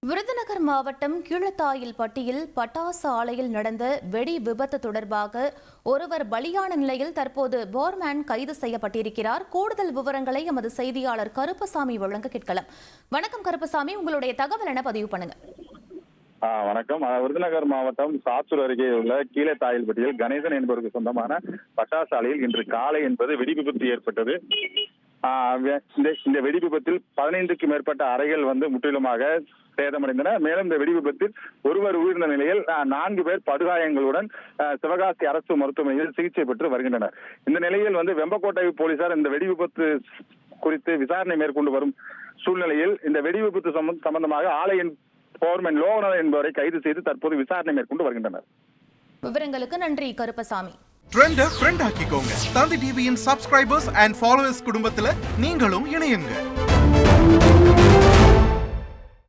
விருதுநகர் மாவட்டம் கீழத்தாயில்பட்டியில் பட்டாசு ஆலையில் நடந்த வெடி விபத்து தொடர்பாக ஒருவர் பலியான நிலையில் தற்போது போர்மேன் கைது செய்யப்பட்டிருக்கிறார். கூடுதல் விவரங்களை எமது செய்தியாளர் கருப்பசாமி வழங்க கேட்கலாம். வணக்கம் கருப்பசாமி, உங்களுடைய தகவல் என பதிவு பண்ணுங்க. வணக்கம். விருதுநகர் மாவட்டம் சாத்தூர் அருகே உள்ள கீழத்தாயில்பட்டியில் கணேசன் என்பவருக்கு சொந்தமான பட்டாசு ஆலையில் இன்று காலை என்பது வெடி விபத்து ஏற்பட்டது. இந்த வெடி விபத்தில் 15க்கும் மேற்பட்ட அறைகள் முற்றிலுமாக சேதமடைந்தன. மேலும் இந்த வெடி விபத்தில் ஒருவர் உயிரிழந்த நிலையில் 4 பேர் படுகாயங்களுடன் சிவகாசி அரசு மருத்துவமனையில் சிகிச்சை பெற்று வருகின்றனர். இந்த நிலையில் வெம்பக்கோட்டை போலீசார் இந்த வெடி விபத்து குறித்து விசாரணை மேற்கொண்டு வரும் சூழ்நிலையில் இந்த வெடி விபத்து சம்பந்தமாக ஆலையின் போர்மேன் லோகநாதன் என்பவரை கைது செய்து தற்போது விசாரணை மேற்கொண்டு வருகின்றனர். விவரங்களுக்கு நன்றி கருப்பசாமி. ட்ரெண்ட ஃப்ரெண்ட் ஆக்கிக்கோங்க. தந்தி டிவியின் சப்ஸ்கிரைபர்ஸ் அண்ட் ஃபாலோவர்ஸ் குடும்பத்துல நீங்களும் இணையுங்க.